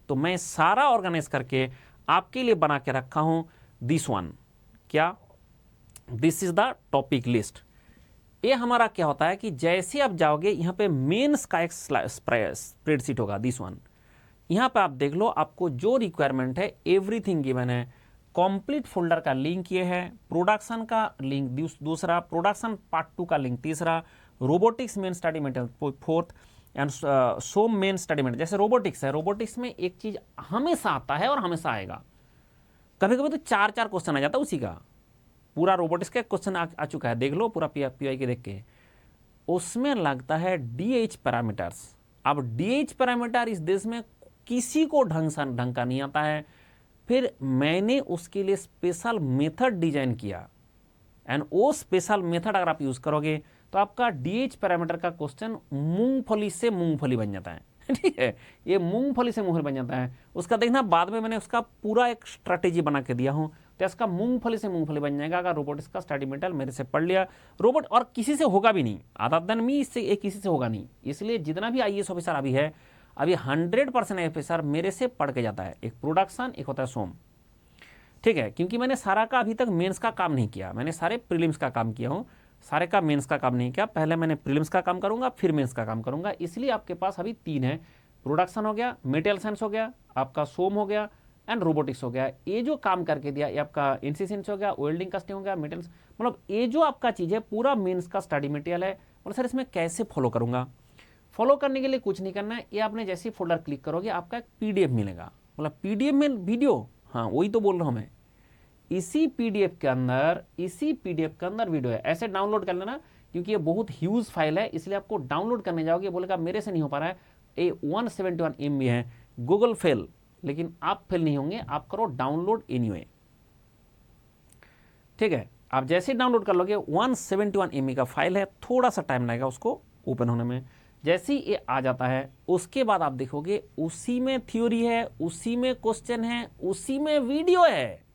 तो मैं सारा ऑर्गेनाइज करके आपके लिए बना के रखा हूं दिस वन। क्या? This is the topic list. ये हमारा क्या होता है कि जैसे आप जाओगे यहाँ पे मेंस का एक स्प्रेडशीट होगा, दिस वन। यहाँ पे आप देख लो, आपको जो रिक्वायरमेंट है एवरीथिंग गिवन है, कंप्लीट फोल्डर का लिंक ये है, प्रोडक्शन का लिंक दूसरा, प्रोडक्शन पार्ट 2 का लिंक तीसरा, robotics main study material 4th and some main study material. जैसे रोबोटिक्स है, रोबोटिक्स में एक चीज हमेशा आता है और हमेशा आएगा, कभी कभी तो 4 क्वेश्चन आ जाता है उसी का, पूरा रोबोटिक्स का क्वेश्चन आ चुका है, देख लो पूरा पीआई के देख के, उसमें लगता है डीएच पैरामीटर्स। अब डीएच पैरामीटर इस देश में किसी को ढंग का नहीं आता है, फिर मैंने उसके लिए स्पेशल मेथड डिजाइन किया, एंड वो स्पेशल मेथड अगर आप यूज करोगे तो आपका डीएच पैरामीटर का क्वेश्चन मूंगफली से मूंगफली बन जाता है ठीक है, ये मूंगफली से मूंगफली बन जाता है। उसका देखना बाद में मैंने उसका पूरा एक स्ट्रेटेजी बना के दिया हूं, तो इसका मूंगफली से मूंगफली बन जाएगा अगर रोबोटिक्स का स्टडी मटेरियल मेरे से पढ़ लिया। रोबोट और किसी से होगा भी नहीं, अदर देन मी, इससे किसी से होगा नहीं। इसलिए जितना भी आईएएस ऑफिसर अभी है, अभी 100% ऑफिसर मेरे से पढ़ के जाता है, एक प्रोडक्शन, एक होता है सोम, ठीक है, क्योंकि मैंने सारा का अभी तक मेंस का काम नहीं किया, मैंने सारे प्रीलिम्स का काम किया हूं, सारे का मेंस का काम नहीं किया। पहले मैंने प्रीलिम्स का काम करूंगा, फिर मेंस का काम करूंगा। इसलिए आपके पास अभी 3 है, प्रोडक्शन हो गया, मटेरियल साइंस हो गया, आपका सोम हो गया एंड रोबोटिक्स हो गया। ये जो काम करके दिया, ये आपका इनसिसेंस हो गया, वेल्डिंग कास्टिंग हो गया, मटेरियल, मतलब ये जो आपका चीज़ है पूरा मेंस का स्टडी मटेरियल है। और सर इसमें कैसे फॉलो करूंगा? फॉलो करने के लिए कुछ नहीं करना है, ये आपने जैसे फोल्डर क्लिक करोगे आपका एक पीडीएफ मिलेगा, मतलब पीडीएफ में वीडियो, हाँ वही तो बोल रहा हूँ मैं, इसी पीडीएफ के अंदर वीडियो है। ऐसे डाउनलोड कर लेना, क्योंकि ये बहुत ह्यूज फाइल है, इसलिए आपको डाउनलोड करने जाओगे, बोलेगा मेरे से नहीं हो पा रहा है, ये 171 MB है, गूगल फेल, लेकिन आप फेल नहीं होंगे, आप करो डाउनलोड एनीवे, ठीक है। आप जैसे डाउनलोड कर लोगे, 171 MB का फाइल है, थोड़ा सा टाइम लगेगा उसको ओपन होने में। जैसे ही ये आ जाता है, उसके बाद आप देखोगे उसी में थ्योरी है, उसी में क्वेश्चन है, उसी में वीडियो है।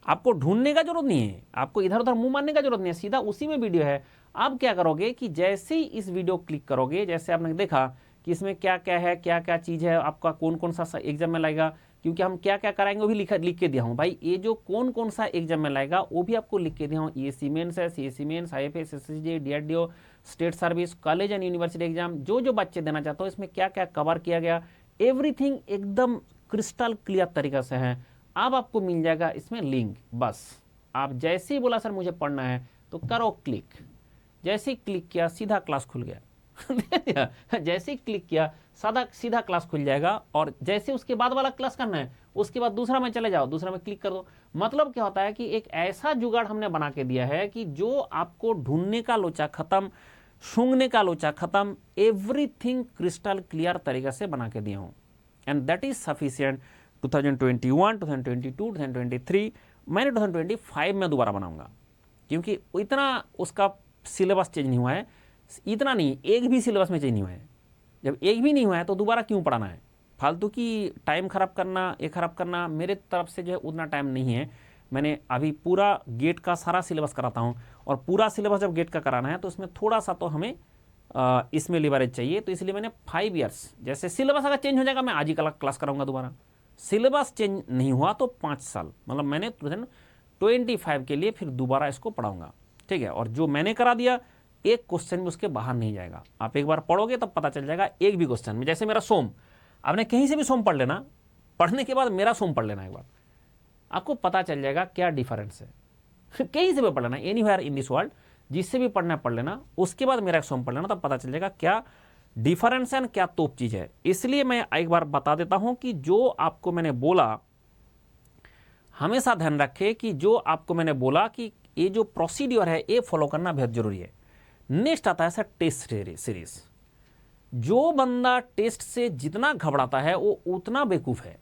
आपको ढूंढने का जरूरत नहीं है, आपको इधर उधर मुंह मारने का जरूरत नहीं है, सीधा उसी में वीडियो है। आप क्या करोगे कि जैसे ही इस वीडियो क्लिक करोगे, जैसे आपने देखा कि इसमें क्या क्या है, क्या क्या चीज़ है, आपका कौन कौन सा एग्जाम में लगेगा, क्योंकि हम क्या क्या कराएंगे वो भी लिख के दिया हूँ भाई। ये जो कौन कौन सा एग्जाम में लगेगा वो भी आपको लिख के दिया हूँ। ये सीमेंस है, CSC mains, IFS, SSC, DRDO, state service, college and university exam, जो बच्चे देना चाहते हो, इसमें क्या क्या कवर किया गया, एवरीथिंग एकदम क्रिस्टल क्लियर तरीके से है। अब आपको मिल जाएगा इसमें लिंक, बस आप जैसे ही बोला सर मुझे पढ़ना है तो करो क्लिक, जैसे ही क्लिक किया सीधा क्लास खुल गया जैसे ही क्लिक किया सीधा क्लास खुल जाएगा। और जैसे उसके बाद वाला क्लास करना है, उसके बाद दूसरा में चले जाओ, दूसरा में क्लिक कर दो। मतलब क्या होता है कि एक ऐसा जुगाड़ हमने बना के दिया है कि जो आपको ढूंढने का लोचा खत्म, सूंघने का लोचा खत्म, एवरीथिंग क्रिस्टल क्लियर तरीके से बना के दिया हूं, एंड दैट इज सफिशिएंट। 2021, 2022, 2023, मैंने 2025 में दोबारा बनाऊंगा, क्योंकि इतना उसका सिलेबस चेंज नहीं हुआ है, इतना नहीं, एक भी सिलेबस में चेंज नहीं हुआ है। जब एक भी नहीं हुआ है तो दोबारा क्यों पढ़ाना है, फालतू की टाइम खराब करना, ये खराब करना, मेरे तरफ से जो है उतना टाइम नहीं है। मैंने अभी पूरा गेट का सारा सिलेबस कराता हूँ, और पूरा सिलेबस जब गेट का कराना है तो उसमें थोड़ा सा तो हमें इसमें लिवरेज चाहिए, तो इसलिए मैंने 5 ईयर्स, जैसे सिलेबस अगर चेंज हो जाएगा मैं आज ही क्लास कराऊंगा दोबारा, सिलेबस चेंज नहीं हुआ तो 5 साल, मतलब मैंने 2025 के लिए फिर दोबारा इसको पढ़ाऊंगा, ठीक है। और जो मैंने करा दिया एक क्वेश्चन भी उसके बाहर नहीं जाएगा। आप एक बार पढ़ोगे तब पता चल जाएगा एक भी क्वेश्चन में, जैसे मेरा सोम, आपने कहीं से भी सोम पढ़ लेना, पढ़ने के बाद मेरा सोम पढ़ लेना एक बार, आपको पता चल जाएगा क्या डिफरेंस है। कहीं से भी पढ़ लेना, एनीवेयर इन दिस वर्ल्ड, जिससे भी पढ़ना पढ़ लेना, उसके बाद मेरा सोम पढ़ लेना, तब पता चल जाएगा क्या डिफरेंस है, क्या तोप चीज है। इसलिए मैं एक बार बता देता हूं कि जो आपको मैंने बोला, हमेशा ध्यान रखें कि जो आपको मैंने बोला कि ये जो प्रोसीड्योर है ये फॉलो करना बेहद जरूरी है। नेक्स्ट आता है सर टेस्ट सीरीज। जो बंदा टेस्ट से जितना घबराता है वो उतना बेवकूफ है।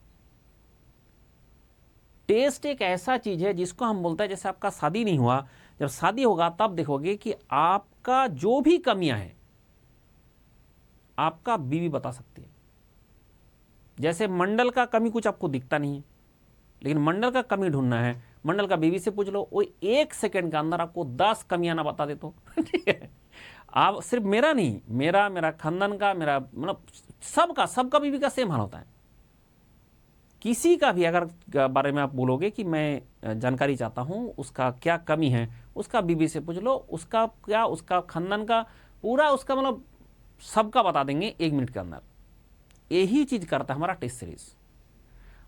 टेस्ट एक ऐसा चीज है जिसको हम बोलते हैं, जैसे आपका शादी नहीं हुआ, जब शादी होगा तब देखोगे कि आपका जो भी कमियां हैं आपका बीवी बता सकती है। जैसे मंडल का कमी कुछ आपको दिखता नहीं है, लेकिन मंडल का कमी ढूंढना है, मंडल का बीवी से पूछ लो, वो 1 सेकंड के अंदर आपको 10 कमियां ना बता दे तो ठीक है। आप सिर्फ मेरा नहीं, मेरा खानदान का, मेरा मतलब सबका बीवी का सेम हाल होता है। किसी का भी अगर बारे में आप बोलोगे कि मैं जानकारी चाहता हूं उसका क्या कमी है, उसका बीवी से पूछ लो, उसका क्या, उसका खानदान का पूरा, उसका मतलब सबका बता देंगे 1 मिनट के अंदर। यही चीज करता है हमारा टेस्ट सीरीज।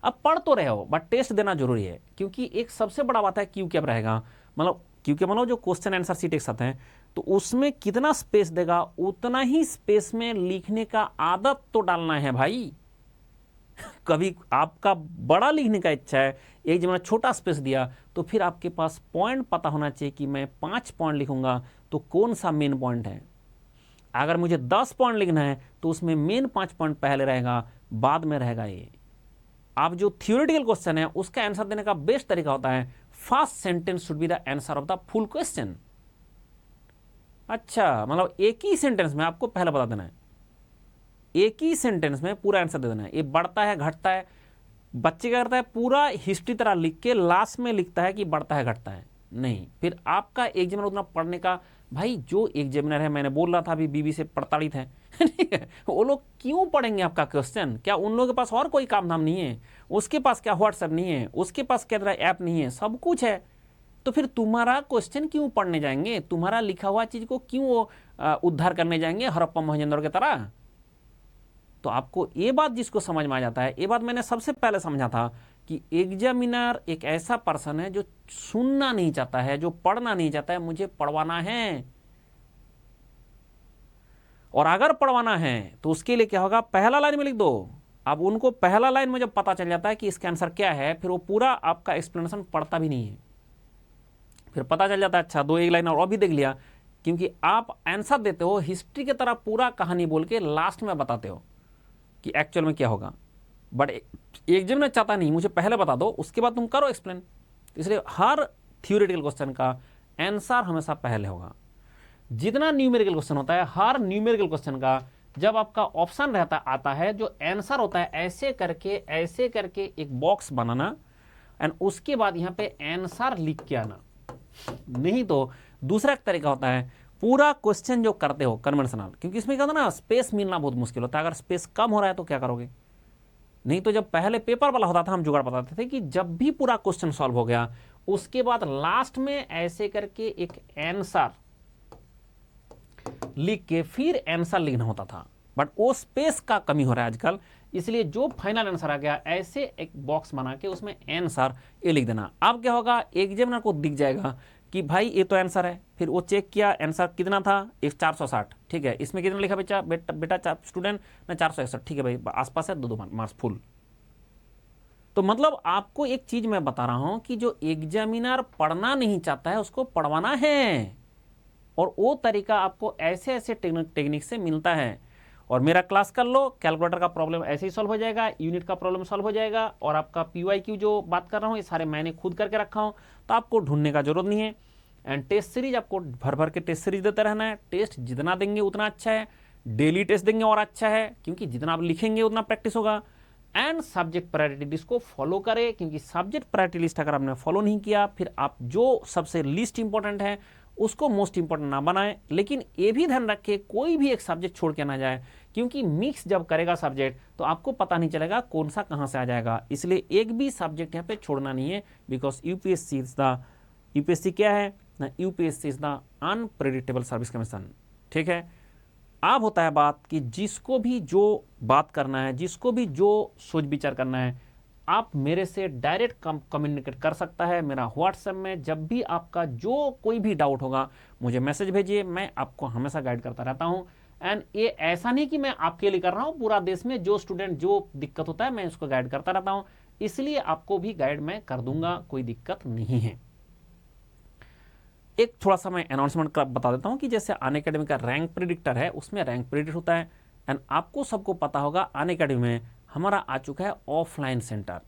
अब पढ़ तो रहे हो बट टेस्ट देना जरूरी है, क्योंकि एक सबसे बड़ा बात है क्यू कैप रहेगा, मतलब क्योंकि मतलब जो क्वेश्चन आंसर शीट एक साथ हैं, तो उसमें कितना स्पेस देगा उतना ही स्पेस में लिखने का आदत तो डालना है भाई। कभी आपका बड़ा लिखने का इच्छा है, एक जब मैंने छोटा स्पेस दिया, तो फिर आपके पास पॉइंट पता होना चाहिए कि मैं 5 पॉइंट लिखूंगा तो कौन सा मेन पॉइंट है। अगर मुझे 10 पॉइंट लिखना है तो उसमें मेन 5 पॉइंट पहले रहेगा, बाद में रहेगा ये। आप जो थियोरेटिकल क्वेश्चन है उसका आंसर देने का बेस्ट तरीका होता है first sentence should be the answer of the full question. अच्छा, मतलब एक ही सेंटेंस में आपको पहले बता देना है, एक ही सेंटेंस में पूरा आंसर दे देना है। ये बढ़ता है घटता है, बच्चे क्या करता है पूरा हिस्ट्री तरह लिख के लास्ट में लिखता है कि बढ़ता है घटता है, नहीं। फिर आपका एग्जामिनर उतना पढ़ने का, भाई जो एग्जामिनर है, मैंने बोल रहा था अभी बीबी से प्रताड़ित है ठीक है, वो लोग क्यों पढ़ेंगे आपका क्वेश्चन? क्या उन लोगों के पास और कोई काम धाम नहीं है? उसके पास क्या व्हाट्सएप नहीं है, उसके पास क्या ऐप नहीं है, सब कुछ है। तो फिर तुम्हारा क्वेश्चन क्यों पढ़ने जाएंगे? तुम्हारा लिखा हुआ चीज को क्यों वो उद्धार करने जाएंगे हड़प्पा मोहनजोदड़ो की तरह? तो आपको ये बात जिसको समझ में आ जाता है, ये बात मैंने सबसे पहले समझा था कि एग्जामिनर एक ऐसा पर्सन है जो सुनना नहीं चाहता है, जो पढ़ना नहीं चाहता है, मुझे पढ़वाना है। और अगर पढ़वाना है तो उसके लिए क्या होगा, पहला लाइन में लिख दो। अब उनको पहला लाइन में जब पता चल जाता है कि इसका आंसर क्या है, फिर वो पूरा आपका एक्सप्लेनेशन पढ़ता भी नहीं है। फिर पता चल जाता है अच्छा 2 एक लाइन और भी देख लिया, क्योंकि आप आंसर देते हो हिस्ट्री की तरह पूरा कहानी बोल के लास्ट में बताते हो कि एक्चुअल में क्या होगा। बट एग्जामिनर चाहता नहीं, मुझे पहले बता दो उसके बाद तुम करो एक्सप्लेन। इसलिए हर थियोरेटिकल क्वेश्चन का आंसर हमेशा पहले होगा। जितना न्यूमेरिकल क्वेश्चन होता है, हर न्यूमेरिकल क्वेश्चन का जब आपका ऑप्शन रहता आता है, जो आंसर होता है ऐसे करके एक बॉक्स बनाना एंड उसके बाद यहाँ पे आंसर लिख के आना। नहीं तो दूसरा एक तरीका होता है, पूरा क्वेश्चन जो करते हो कन्वेंशनल, क्योंकि इसमें क्या होता है ना, स्पेस मिलना बहुत मुश्किल होता है। अगर स्पेस कम हो रहा है तो क्या करोगे? नहीं तो जब पहले पेपर वाला होता था हम जुगाड़ बताते थे कि जब भी पूरा क्वेश्चन सॉल्व हो गया उसके बाद लास्ट में ऐसे करके एक आंसर लिख के फिर आंसर लिखना होता था। बट वो स्पेस का कमी हो रहा है आजकल, इसलिए जो फाइनल आंसर आ गया ऐसे एक बॉक्स बना के उसमें आंसर ये लिख देना। अब क्या होगा, एग्जामिनर को दिख जाएगा कि भाई ये तो आंसर है। फिर वो चेक किया आंसर कितना था, 460, ठीक है, इसमें कितना लिखा बेटा स्टूडेंट ने 461, ठीक है भाई आसपास है, 2 मार्क्स फुल। तो मतलब आपको एक चीज मैं बता रहा हूं कि जो एग्जामिनर पढ़ना नहीं चाहता है उसको पढ़वाना है, और वो तरीका आपको ऐसे ऐसे टेक्निक से मिलता है। और मेरा क्लास कर लो, कैलकुलेटर का प्रॉब्लम ऐसे ही सॉल्व हो जाएगा, यूनिट का प्रॉब्लम सॉल्व हो जाएगा, और आपका PYQ जो बात कर रहा हूँ ये सारे मैंने खुद करके रखा हूँ, तो आपको ढूंढने का जरूरत नहीं है। एंड टेस्ट सीरीज आपको भर भर के टेस्ट सीरीज देते रहना है। टेस्ट जितना देंगे उतना अच्छा है, डेली टेस्ट देंगे और अच्छा है, क्योंकि जितना आप लिखेंगे उतना प्रैक्टिस होगा। एंड सब्जेक्ट प्रायोरिटी लिस्ट को फॉलो करें, क्योंकि सब्जेक्ट प्रायोरिटी लिस्ट अगर आपने फॉलो नहीं किया फिर आप जो सबसे लीस्ट इंपॉर्टेंट है उसको मोस्ट इंपॉर्टेंट ना बनाएं। लेकिन ये भी ध्यान रखें कोई भी एक सब्जेक्ट छोड़ के ना जाए, क्योंकि मिक्स जब करेगा सब्जेक्ट तो आपको पता नहीं चलेगा कौन सा कहां से आ जाएगा। इसलिए एक भी सब्जेक्ट यहाँ पे छोड़ना नहीं है, बिकॉज यूपीएससी क्या है, ना UPSC is the unpredictable service commission. ठीक है, अब होता है बात कि जिसको भी जो बात करना है, जिसको भी जो सोच विचार करना है, आप मेरे से डायरेक्ट कम्युनिकेट कर सकता है। मेरा व्हाट्सएप में जब भी आपका जो कोई भी डाउट होगा मुझे मैसेज भेजिए, मैं आपको हमेशा गाइड करता रहता हूं। एंड ये ऐसा नहीं कि मैं आपके लिए कर रहा हूं, पूरा देश में जो स्टूडेंट जो दिक्कत होता है मैं उसको गाइड करता रहता हूं, इसलिए आपको भी गाइड मैं कर दूंगा, कोई दिक्कत नहीं है। एक थोड़ा सा मैं अनाउंसमेंट बता देता हूं कि जैसे अनअकैडमी का रैंक प्रिडिक्टर है, उसमें रैंक प्रिडिक्ट होता है। एंड आपको सबको पता होगा अनअकैडमी में हमारा आ चुका है offline centre.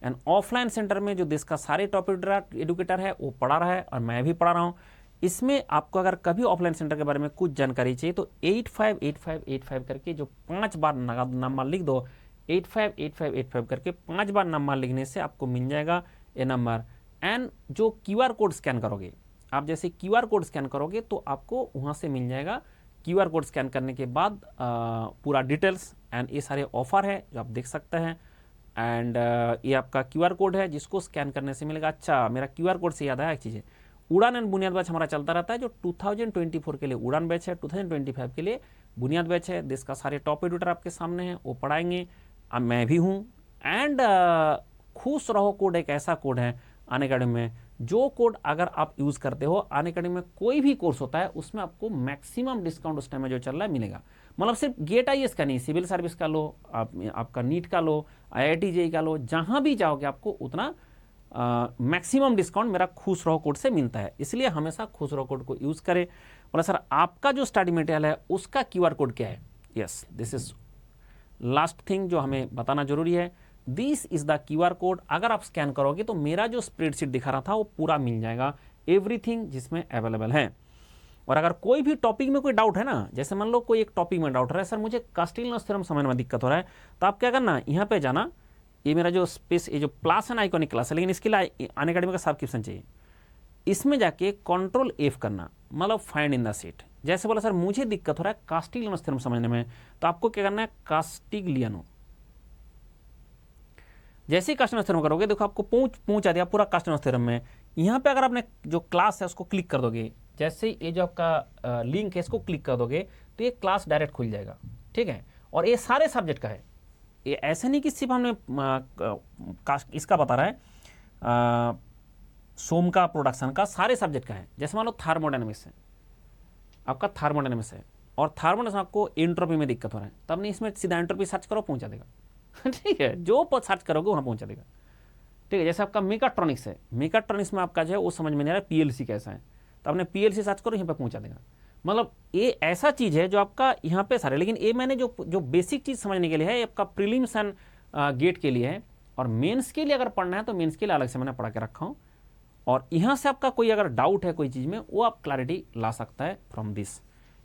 And offline centre में जो देश का सारे टॉप एडुकेटर है वो पढ़ा रहा है और मैं भी पढ़ा रहा हूँ। इसमें आपको अगर कभी ऑफलाइन सेंटर के बारे में कुछ जानकारी चाहिए तो 858585 करके जो 5 बार नंबर लिख दो, 858585 करके 5 बार नंबर लिखने से आपको मिल जाएगा ये नंबर। एंड जो QR कोड स्कैन करोगे, आप जैसे QR कोड स्कैन करोगे तो आपको वहाँ से मिल जाएगा। QR कोड स्कैन करने के बाद पूरा डिटेल्स एंड ये सारे ऑफर है जो आप देख सकते हैं। एंड ये आपका QR कोड है जिसको स्कैन करने से मिलेगा। अच्छा, मेरा QR कोड से याद आया एक चीज़ है, उड़ान एंड बुनियाद बैच हमारा चलता रहता है, जो 2024 के लिए उड़ान बैच है, 2025 के लिए बुनियाद बैच है। देश का सारे टॉप एडिटर आपके सामने हैं, वो पढ़ाएंगे। अब मैं भी हूँ। एंड खुश रहो कोड एक ऐसा कोड है अनअकैडमी में, जो कोड अगर आप यूज़ करते हो, अनअकैडमी में कोई भी कोर्स होता है उसमें आपको मैक्सिमम डिस्काउंट उस टाइम में जो चल रहा है मिलेगा। मतलब सिर्फ गेट IAS का नहीं, सिविल सर्विस का लो, आपका नीट का लो, IIT JEE का लो, जहाँ भी जाओगे आपको उतना मैक्सिमम डिस्काउंट मेरा खुश रहो कोड से मिलता है। इसलिए हमेशा खुश रहो कोड को यूज़ करें। बोला सर आपका जो स्टडी मटेरियल है उसका QR कोड क्या है? Yes, this is last thing जो हमें बताना जरूरी है। This is the QR code. अगर आप स्कैन करोगे तो मेरा जो स्प्रेडशीट दिखा रहा था वो पूरा मिल जाएगा, एवरीथिंग जिसमें अवेलेबल है। और अगर कोई भी टॉपिक में कोई डाउट है ना, जैसे मान लो कोई एक टॉपिक में डाउट है, सर मुझे कास्टिलियन थ्योरम समझने में दिक्कत हो रहा है, तो आप क्या करना, यहाँ पे जाना, ये मेरा जो स्पेस, ये जो प्लस है ना, आइकॉनिक क्लास है, लेकिन इसके लिए अनअकैडमी का सब्सक्रिप्शन चाहिए। इसमें जाके Ctrl F करना, मतलब फाइंड इन द सीट। जैसे बोला सर मुझे दिक्कत हो रहा है कास्टिलियन थ्योरम समझने में, तो आपको क्या करना है, कास्टिग्लियानो। जैसे ही कास्टिलियन थ्योरम करोगे, देखो आपको पहुंचा दिया पूरा कास्टिलियन थ्योरम में। यहाँ पे अगर आपने जो क्लास है उसको क्लिक कर दोगे, जैसे ही ये जो आपका लिंक है इसको क्लिक कर दोगे तो ये क्लास डायरेक्ट खुल जाएगा। ठीक है, और ये सारे सब्जेक्ट का है, ये ऐसे नहीं कि सिर्फ हमने इसका बता रहा है, सोम का, प्रोडक्शन का, सारे सब्जेक्ट का है। जैसे मान लो थर्मोडायनामिक्स है, आपका थर्मोडायनामिक्स है और थर्मोडायनामिक्स आपको एंट्रोपी में दिक्कत हो रहा है, तब नहीं इसमें सीधा एंट्रोपी सर्च करो, पहुंचा देगा। ठीक है, जो सर्च करोगे वहाँ पहुंचा देगा। ठीक है, जैसे आपका मेकाट्रॉनिक्स है, मेकाट्रॉनिक्स में आपका जो है वो समझ में नहीं आ रहा है PLC कैसा है, तो आपने PLC सर्च करो, यहाँ पे पहुंचा देगा। मतलब ये ऐसा चीज़ है जो आपका यहाँ पे सारे, लेकिन ये मैंने जो बेसिक चीज़ समझने के लिए है, आपका प्रीलिम्स एंड गेट के लिए है। और मेंस के लिए अगर पढ़ना है तो मेंस के लिए अलग से मैंने पढ़ा के रखा हूँ। और यहाँ से आपका कोई अगर डाउट है कोई चीज़ में, वो आप क्लैरिटी ला सकता है फ्रॉम दिस।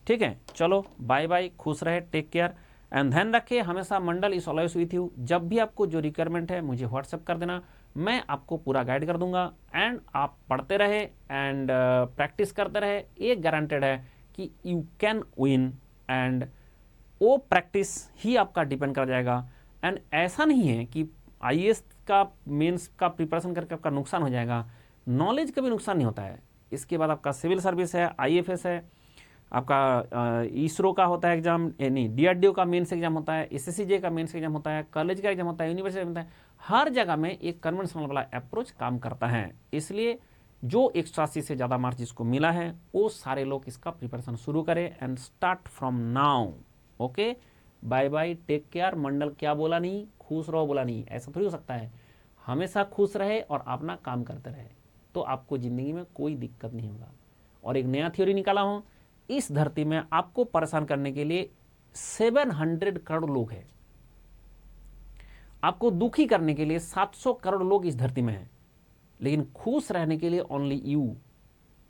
ठीक है, चलो बाय बाय, खुश रहे, टेक केयर एंड ध्यान रखें हमेशा मंडल इज ऑलवेज विथ यू। जब भी आपको जो रिक्वायरमेंट है मुझे व्हाट्सएप कर देना, मैं आपको पूरा गाइड कर दूंगा। एंड आप पढ़ते रहे एंड प्रैक्टिस करते रहे, ये गारंटेड है कि यू कैन विन। एंड वो प्रैक्टिस ही आपका डिपेंड कर जाएगा। एंड ऐसा नहीं है कि IAS का मेंस का प्रिपरेशन करके आपका नुकसान हो जाएगा, नॉलेज का भी नुकसान नहीं होता है। इसके बाद आपका सिविल सर्विस है, IFS है, आपका ISRO का होता है एग्जाम, नहीं DRDO का मेंस एग्जाम होता है, SSCJ का मेंस एग्जाम होता है, कॉलेज का एग्जाम होता है, यूनिवर्सिटी होता है। हर जगह में एक कन्वेंशनल वाला अप्रोच काम करता है। इसलिए जो 180 से ज़्यादा मार्क्स जिसको मिला है वो सारे लोग इसका प्रिपरेशन शुरू करें and start from now. Okay, bye bye, take care. Mandal क्या बोला नहीं, खुश रहो बोला नहीं, ऐसा थोड़ी हो सकता है। हमेशा खुश रहे और अपना काम करते रहे तो आपको ज़िंदगी में कोई दिक्कत नहीं होगा। और एक नया थ्योरी निकाला हूँ, इस धरती में आपको परेशान करने के लिए 700 करोड़ लोग हैं, आपको दुखी करने के लिए 700 करोड़ लोग इस धरती में हैं, लेकिन खुश रहने के लिए ओनली यू।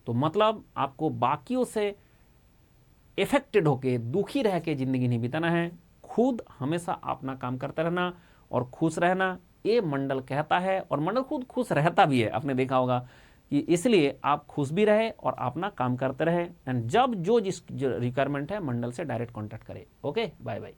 तो मतलब आपको बाकियों से इफेक्टेड होके, दुखी रह के जिंदगी नहीं बिताना है। खुद हमेशा अपना काम करते रहना और खुश रहना, ये मंडल कहता है और मंडल खुद खुश रहता भी है। आपने देखा होगा कि इसलिए आप खुश भी रहे और अपना काम करते रहे। एंड जब जो जिस रिक्वायरमेंट है मंडल से डायरेक्ट कॉन्टैक्ट करें। Okay, bye bye.